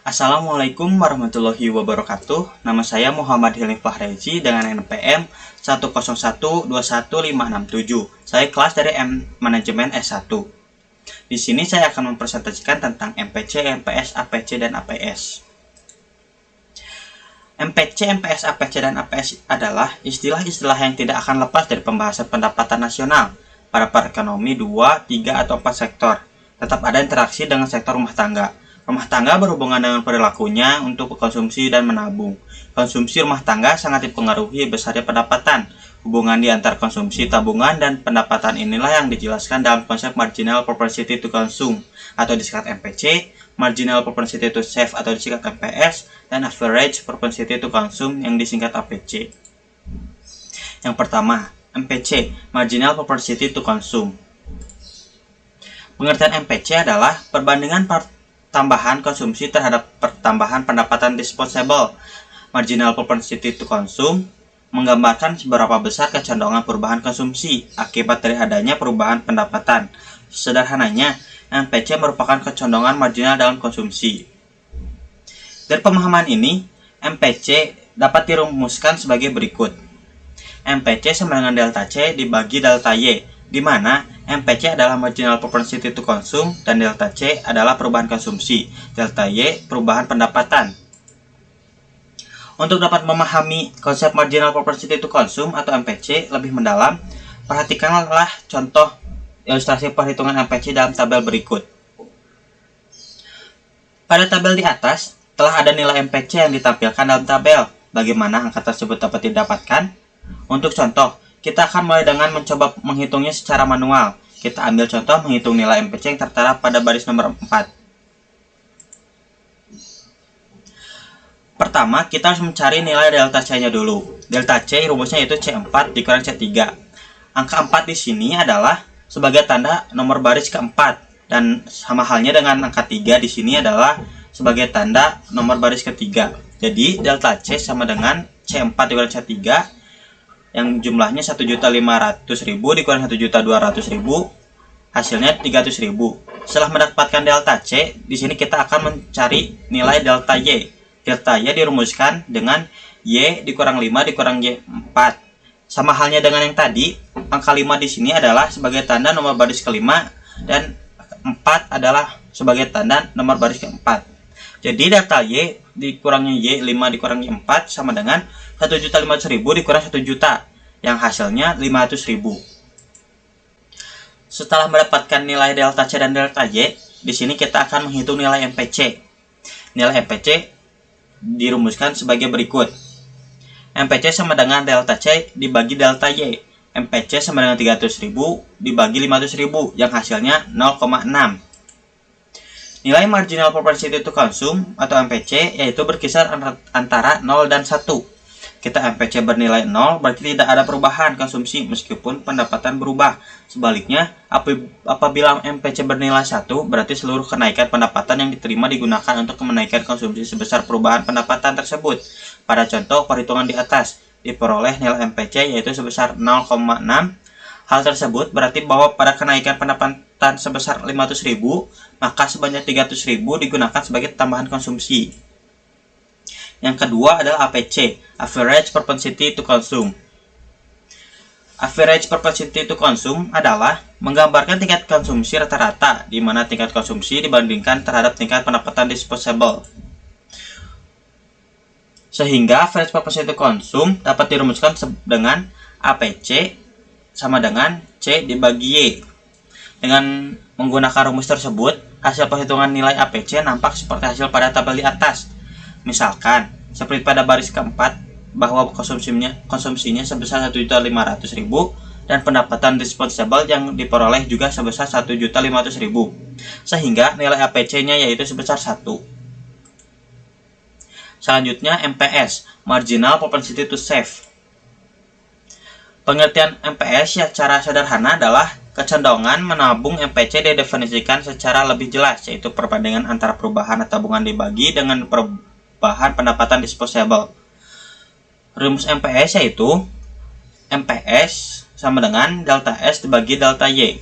Assalamualaikum warahmatullahi wabarakatuh. Nama saya Muhammad Hilmi Fahreji dengan NPM 101215667. Saya kelas dari Manajemen S1. Di sini saya akan mempresentasikan tentang MPC, MPS, APC, dan APS. MPC, MPS, APC, dan APS adalah istilah-istilah yang tidak akan lepas dari pembahasan pendapatan nasional pada perekonomi 2, 3, atau 4 sektor. Tetap ada interaksi dengan sektor rumah tangga. Rumah tangga berhubungan dengan perilakunya untuk konsumsi dan menabung. Konsumsi rumah tangga sangat dipengaruhi besarnya pendapatan. Hubungan di antara konsumsi, tabungan, dan pendapatan inilah yang dijelaskan dalam konsep marginal propensity to consume atau disingkat MPC, marginal propensity to save atau disingkat MPS, dan average propensity to consume yang disingkat APC. Yang pertama, MPC, marginal propensity to consume. Pengertian MPC adalah perbandingan tambahan konsumsi terhadap pertambahan pendapatan disposable. Marginal propensity to consume menggambarkan seberapa besar kecondongan perubahan konsumsi akibat dari adanya perubahan pendapatan. Sederhananya, MPC merupakan kecondongan marginal dalam konsumsi. Dari pemahaman ini, MPC dapat dirumuskan sebagai berikut. MPC sama dengan delta C dibagi delta Y, di mana MPC adalah marginal propensity to consume dan delta C adalah perubahan konsumsi, delta Y perubahan pendapatan. Untuk dapat memahami konsep marginal propensity to consume atau MPC lebih mendalam, perhatikanlah contoh ilustrasi perhitungan MPC dalam tabel berikut. Pada tabel di atas, telah ada nilai MPC yang ditampilkan dalam tabel. Bagaimana angka tersebut dapat didapatkan? Untuk contoh, kita akan mulai dengan mencoba menghitungnya secara manual. Kita ambil contoh menghitung nilai MPC yang tertera pada baris nomor 4. Pertama, kita harus mencari nilai delta C-nya dulu. Delta C rumusnya yaitu C4 dikurang C3. Angka 4 di sini adalah sebagai tanda nomor baris keempat. Dan sama halnya dengan angka 3 di sini adalah sebagai tanda nomor baris ketiga. Jadi, delta C sama dengan C4 dikurang C3 yang jumlahnya 1.500.000 dikurang 1.200.000, hasilnya 300.000. Setelah mendapatkan delta C, di sini kita akan mencari nilai delta Y. Delta Y dirumuskan dengan Y dikurang 5 dikurang Y4. Sama halnya dengan yang tadi, angka 5 di sini adalah sebagai tanda nomor baris kelima dan 4 adalah sebagai tanda nomor baris keempat. Jadi delta Y dikurangnya Y5 dikurang Y4 sama dengan 1.500.000 dikurang 1 juta, yang hasilnya 500.000. Setelah mendapatkan nilai delta C dan delta Y, di sini kita akan menghitung nilai MPC. Nilai MPC dirumuskan sebagai berikut. MPC sama dengan delta C dibagi delta Y. MPC sama dengan 300.000 dibagi 500.000, yang hasilnya 0,6. Nilai marginal propensity to consume atau MPC yaitu berkisar antara 0 dan 1. Kita MPC bernilai 0 berarti tidak ada perubahan konsumsi meskipun pendapatan berubah. Sebaliknya, apabila MPC bernilai 1 berarti seluruh kenaikan pendapatan yang diterima digunakan untuk menaikkan konsumsi sebesar perubahan pendapatan tersebut. Pada contoh perhitungan di atas, diperoleh nilai MPC yaitu sebesar 0,6. Hal tersebut berarti bahwa pada kenaikan pendapatan sebesar 500.000, maka sebanyak 300.000 digunakan sebagai tambahan konsumsi. Yang kedua adalah APC, Average Propensity to Consume. Average Propensity to Consume adalah menggambarkan tingkat konsumsi rata-rata, di mana tingkat konsumsi dibandingkan terhadap tingkat pendapatan disposable. Sehingga Average Propensity to Consume dapat dirumuskan dengan APC sama dengan C dibagi Y. Dengan menggunakan rumus tersebut, hasil perhitungan nilai APC nampak seperti hasil pada tabel di atas. Misalkan, seperti pada baris keempat, bahwa konsumsinya sebesar 1.500.000 dan pendapatan disposable yang diperoleh juga sebesar 1.500.000. Sehingga nilai APC-nya yaitu sebesar 1. Selanjutnya MPS, Marginal Propensity to Save. Pengertian MPS secara sederhana adalah kecondongan menabung. MPC didefinisikan secara lebih jelas, yaitu perbandingan antara perubahan tabungan dibagi dengan perubahan pendapatan disposable. Rumus MPS yaitu MPS sama dengan delta S dibagi delta Y.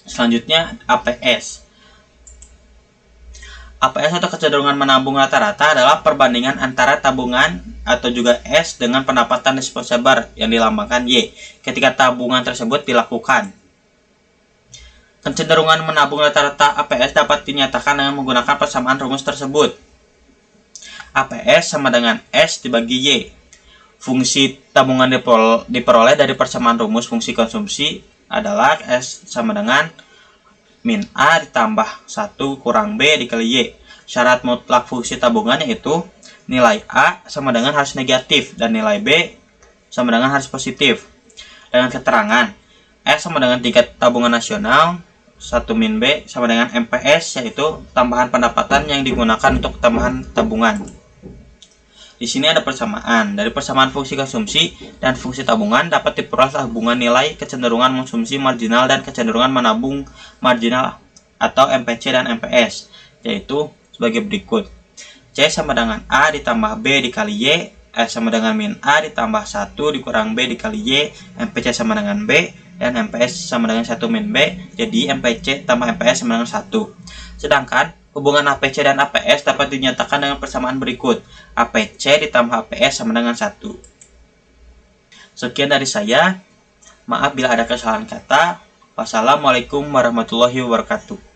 Selanjutnya APS. APS atau kecenderungan menabung rata-rata adalah perbandingan antara tabungan atau juga S dengan pendapatan disposable yang dilambangkan Y ketika tabungan tersebut dilakukan. Kecenderungan menabung rata-rata APS dapat dinyatakan dengan menggunakan persamaan rumus tersebut. APS sama dengan S dibagi Y. Fungsi tabungan diperoleh dari persamaan rumus fungsi konsumsi adalah S sama dengan min A ditambah 1 kurang B dikali Y. Syarat mutlak fungsi tabungan yaitu nilai A sama dengan harus negatif dan nilai B sama dengan harus positif. Dengan keterangan S sama dengan tingkat tabungan nasional 1 min B sama dengan MPS, yaitu tambahan pendapatan yang digunakan untuk tambahan tabungan. Di sini ada persamaan. Dari persamaan fungsi konsumsi dan fungsi tabungan dapat diperoleh hubungan nilai kecenderungan konsumsi marginal dan kecenderungan menabung marginal atau MPC dan MPS, yaitu sebagai berikut. C sama dengan A ditambah B dikali Y, S sama dengan min A ditambah 1 dikurang B dikali Y, MPC sama dengan B, dan MPS sama dengan 1 min B, jadi MPC tambah MPS sama dengan 1. Sedangkan hubungan APC dan APS dapat dinyatakan dengan persamaan berikut. APC ditambah APS sama dengan 1. Sekian dari saya. Maaf bila ada kesalahan kata. Wassalamualaikum warahmatullahi wabarakatuh.